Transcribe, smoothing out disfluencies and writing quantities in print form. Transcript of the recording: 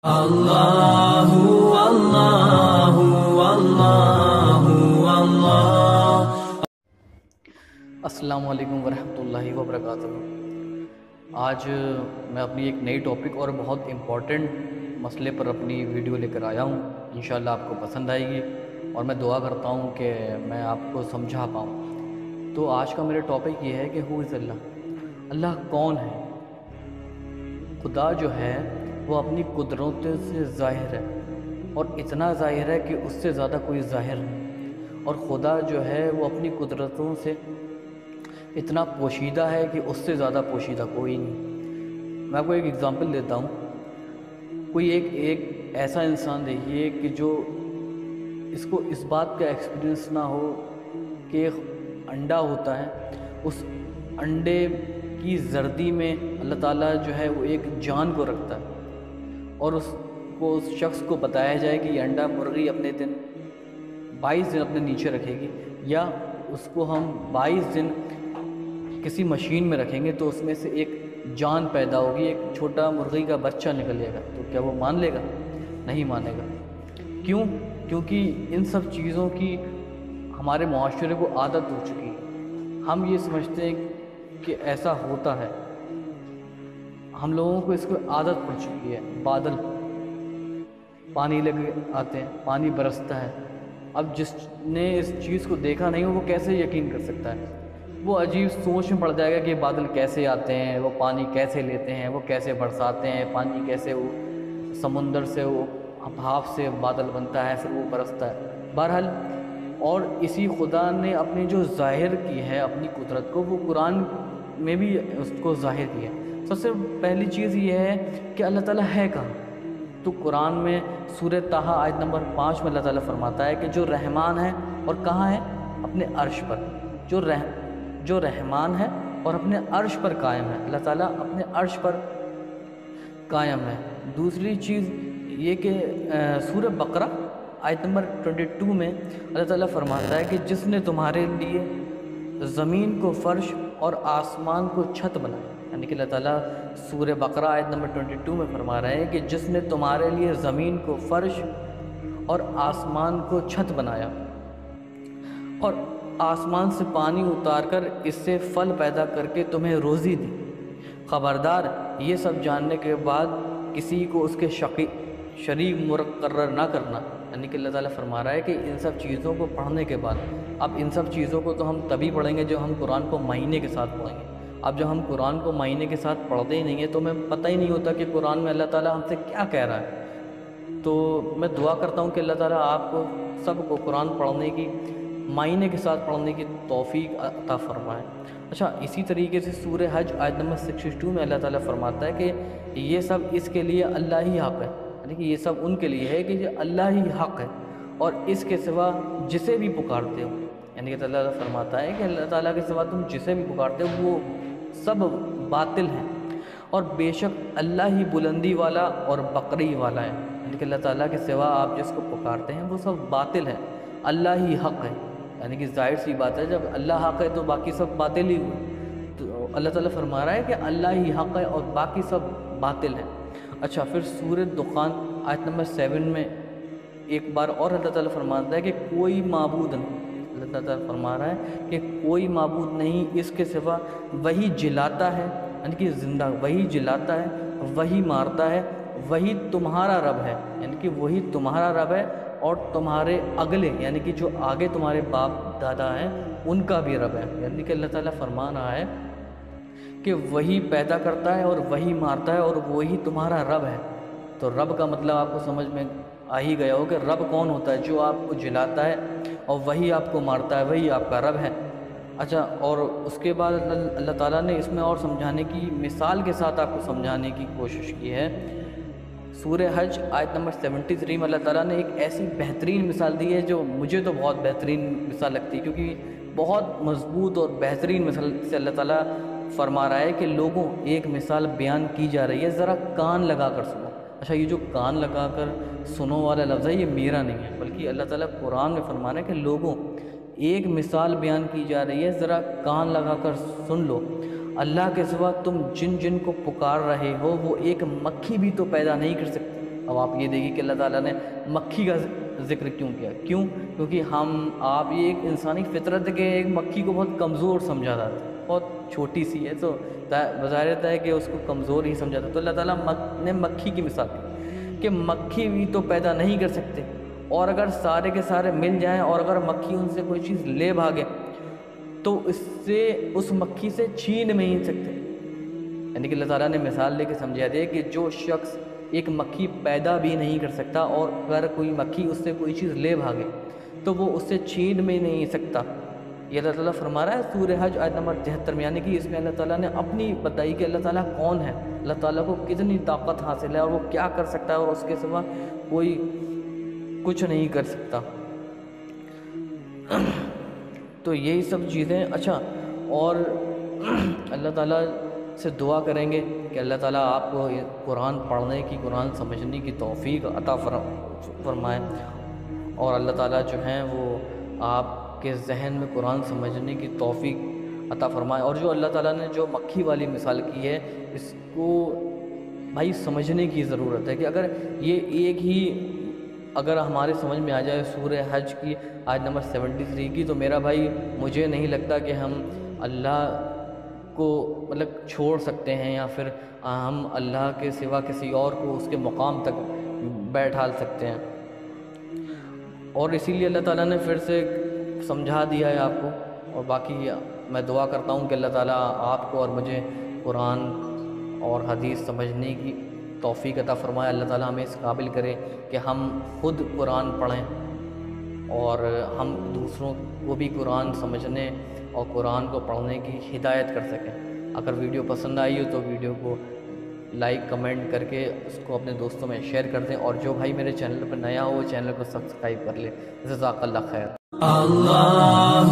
اللہ اللہ اللہ اللہ۔ السلام علیکم ورحمۃ اللہ وبرکاتہ۔ آج میں اپنی ایک نئی ٹاپک اور بہت امپورٹنٹ مسئلے پر اپنی ویڈیو لے کر آیا ہوں۔ انشاءاللہ آپ کو پسند آئے گی اور میں دعا کرتا ہوں کہ میں آپ کو سمجھا پاؤں۔ تو آج کا میرا ٹاپک یہ ہے کہ ہو از اللہ، اللہ کون ہے؟ خدا جو ہے وہ اپنی قدرتوں سے ظاہر ہے، اور اتنا ظاہر ہے کہ اس سے زیادہ کوئی ظاہر نہیں، اور خدا جو ہے وہ اپنی قدرتوں سے اتنا پوشیدہ ہے کہ اس سے زیادہ پوشیدہ کوئی نہیں۔ میں آپ کو ایک اگزامپل دیتا ہوں۔ کوئی ایک ایسا انسان دیکھیے کہ جو اس کو اس بات کا ایکسپیرینس نہ ہو کہ ایک انڈا ہوتا ہے، اس انڈے کی زردی میں اللہ تعالیٰ جو ہے وہ ایک جان کو رکھتا ہے، اور اس شخص کو بتایا جائے کہ یہ انڈا مرغی اپنے 22 دن اپنے نیچے رکھے گی، یا اس کو ہم 22 دن کسی مشین میں رکھیں گے تو اس میں سے ایک جان پیدا ہوگی، ایک چھوٹا مرغی کا بچہ نکلے گا، تو کیا وہ مان لے گا؟ نہیں مانے گا۔ کیوں؟ کیونکہ ان سب چیزوں کی ہمارے معاشرے کو عادت ہو چکی ہے۔ ہم یہ سمجھتے ہیں کہ ایسا ہوتا ہے، ہم لوگوں کو اس کو عادت پڑ چکی ہے۔ بادل پانی لے کے آتے ہیں، پانی برستا ہے۔ اب جس نے اس چیز کو دیکھا نہیں ہو وہ کیسے یقین کر سکتا ہے؟ وہ عجیب سوچ میں پڑ جائے گا کہ بادل کیسے آتے ہیں، وہ پانی کیسے لیتے ہیں، وہ کیسے برساتے ہیں، پانی کیسے وہ سمندر سے وہ بھاپ سے بادل بنتا ہے، پھر وہ برستا ہے۔ بہرحال، اور اسی خدا نے اپنی جو ظاہر کی ہے اپنی قدرت کو، وہ قرآن میں بھی اس کو ظاہر کیا ہے۔ سب سے پہلی چیز یہ ہے کہ اللہ تعالیٰ ہے کہاں؟ تو قرآن میں سورہ طٰہٰ آیت نمبر 5 میں اللہ تعالیٰ فرماتا ہے کہ جو رحمان ہے اور کہاں ہے؟ اپنے عرش پر۔ جو رحمان ہے اور اپنے عرش پر قائم ہے، اللہ تعالیٰ اپنے عرش پر قائم ہے۔ دوسری چیز یہ کہ سورہ بقرہ آیت نمبر 22 میں اللہ تعالیٰ فرماتا ہے کہ جس نے تمہارے لیے زمین کو فرش اور آسمان کو چھت بنایا، یعنی کہ اللہ تعالیٰ سورہ بقرہ آیت نمبر 22 میں فرما رہے ہیں کہ جس نے تمہارے لیے زمین کو فرش اور آسمان کو چھت بنایا، اور آسمان سے پانی اتار کر اس سے پھل پیدا کر کے تمہیں روزی دی۔ خبردار، یہ سب جاننے کے بعد کسی کو اس کے شریک مقرر نہ کرنا، یعنی کہ اللہ تعالیٰ فرما رہا ہے کہ ان سب چیزوں کو پڑھنے کے بعد، اب ان سب چیزوں کو تو ہم تبھی پڑھیں گے جب ہم قرآن کو معنی کے ساتھ پڑھیں گے۔ اب جب ہم قرآن کو معنی کے ساتھ پڑھتے ہی نہیں ہیں تو ہمیں پتہ ہی نہیں ہوتا کہ قرآن میں اللہ تعالیٰ ہم سے کیا کہہ رہا ہے۔ تو میں دعا کرتا ہوں کہ اللہ تعالیٰ آپ کو سب کو قرآن پڑھنے کی، معنی کے ساتھ پڑھنے کی توفیق عطا فرمائے۔ اچھا، اسی طریقے سے سورہ حج آیت نمبر 62 میں اللہ تعالیٰ فرماتا ہے کہ یہ سب اس کے لیے اللہ ہی حق ہے، یعنی کہ یہ سب ان کے لیے ہے کہ یہ اللہ ہی حق ہے، اور اس کے سوا جسے بھی پکارتے ہو، یعنی کہ اللہ تعالیٰ فرماتا ہے کہ اللہ تعالیٰ کے سوا تم جسے بھی پکارتے ہو وہ سب باطل ہیں، اور بے شک اللہ ہی بلندی والا اور بقری والا ہے، یعنی کہ اللہ تعالیٰ کے سوا آپ جس کو پکارتے ہیں وہ سب باطل ہیں، اللہ ہی حق ہے۔ یعنی کہ ظاہر سی بات ہے، جب اللہ حق ہے تو باقی سب باطل ہی ہوئے۔ تو اللہ تعالیٰ فرما رہا ہے کہ اللہ ہی حق ہے اور باقی سب باطل ہیں۔ اچھا، پھر سورہ دخان آیت نمبر 7 میں ایک بار اور اللہ تعالیٰ فرماتا ہے کہ کوئی معبود نہیں، اللہ تعالیٰ فرما رہا ہے کہ کوئی معبود نہیں اس کے سوا وہی جلاتا ہے، یعنی کہ زندہ، وہی جلاتا ہے، وہی مارتا ہے، وہی تمہارا رب ہے، یعنی کہ وہی تمہارا رب ہے اور تمہارے اگلے، یعنی کہ جو آگے تمہارے باپ دادا ہیں ان کا بھی رب ہے۔ یعنی کہ اللہ تعالیٰ فرما رہا ہے کہ وہی پیدا کرتا ہے اور وہی مارتا ہے اور وہی تمہارا رب ہے۔ تو رب کا مطلب آپ کو سمجھ میں آ ہی گیا ہو کہ رب کون ہوتا ہے؟ جو آپ کو جلاتا ہے اور وہی آپ کو مارتا ہے، وہی آپ کا رب ہے۔ اچھا، اور اس کے بعد اللہ تعالیٰ نے اس میں اور سمجھانے کی، مثال کے ساتھ آپ کو سمجھانے کی کوشش کی ہے۔ سورہ حج آیت نمبر 73 میں اللہ تعالیٰ نے ایک ایسی بہترین مثال دی ہے جو مجھے تو بہت بہترین مثال لگتی ہے، کیونکہ بہت مضبوط اور بہترین مثال سے اللہ تعالیٰ فرما رہا ہے کہ لوگوں، ایک مثال بیان کی جا رہی ہے، ذرا کان لگا کر سنو۔ اچھا، یہ جو کان لگا کر سنو والا لفظ ہے یہ میرا نہیں ہے، بلکہ اللہ تعالیٰ قرآن میں فرمانا ہے کہ لوگوں، ایک مثال بیان کی جا رہی ہے، ذرا کان لگا کر سن لو۔ اللہ کے سوا تم جن جن کو پکار رہے ہو وہ ایک مکھی بھی تو پیدا نہیں کر سکتے، اب آپ یہ دیکھیے کہ اللہ تعالیٰ نے مکھی کا ذکر کیوں کیا؟ کیونکہ آپ یہ ایک انسانی فطرت ہے کہ ایک مکھی کو بہت کمزور سمجھا جاتا ہے، بہت چھوٹی سی ہے، تو بظاہر ہے کہ اس کو کمزور ہی سمجھا جاتا ہے۔ تو اللہ تعالیٰ نے مکھی کی مثال دی کہ مکھی بھی تو پیدا نہیں کر سکتے، اور اگر سارے کے سارے مل جائیں اور اگر مکھی ان سے کوئی چیز لے بھاگے تو اس مکھی سے چھین نہیں سکتے۔ یعنی کہ اللہ تعالیٰ نے مثال لے کے سمجھا دیا کہ جو شخص ایک مکھی پیدا بھی نہیں کر سکتا، اور اگر کوئی مکھی اس سے کوئی چیز لے بھاگے تو وہ اس سے چھین میں نہیں سکتا۔ یہ اللہ تعالیٰ فرما رہا ہے سورہ حج آیت نمبر 73 میں، یعنی کہ اس میں اللہ تعالیٰ نے اپنی بتائی کہ اللہ تعالیٰ کون ہے، اللہ تعالیٰ کو کتنی طاقت حاصل ہے اور وہ کیا کر سکتا ہے، اور اس کے سوا کوئی کچھ نہیں کر سکتا۔ تو یہی سب چیزیں اچھا، اور اللہ تعالیٰ سے دعا کریں گے کہ اللہ تعالیٰ آپ کو قرآن پڑھنے کی، قرآن سمجھنے کی توفیق عطا فرمائے، اور اللہ تعالیٰ جو ہیں وہ آپ کے ذہن میں قرآن سمجھنے کی توفیق عطا فرمائے۔ اور جو اللہ تعالیٰ نے جو مکھی والی مثال کی ہے، اس کو بھائی سمجھنے کی ضرورت ہے کہ اگر یہ ایک ہی اگر ہمارے سمجھ میں آ جائے سورہ حج کی آیت نمبر 73 کی، تو میرا بھائی مجھے نہیں لگتا کہ ہم اللہ کو مطلب چھوڑ سکتے ہیں، یا پھر ہم اللہ کے سوا کسی اور کو اس کے مقام تک بیٹھا سکتے ہیں۔ اور اسی لیے اللہ تعالیٰ نے پھر سے سمجھا دیا ہے آپ کو، اور باقی میں دعا کرتا ہوں کہ اللہ تعالیٰ آپ کو اور مجھے قرآن اور حدیث سمجھنے کی توفیق عطا فرمائے۔ اللہ تعالیٰ ہمیں اس قابل کرے کہ ہم خود قرآن پڑھیں اور ہم دوسروں کو بھی قرآن سمجھنے اور قرآن کو پڑھنے کی ہدایت کر سکیں۔ اگر ویڈیو پسند آئی ہو تو ویڈیو کو لائک کمنٹ کر کے اس کو اپنے دوستوں میں شیئر کر دیں، اور جو بھائی میرے چینل پر نیا ہو وہ چینل کو سبسکرائب کر لیں۔ جزاک اللہ خیر۔ اللہ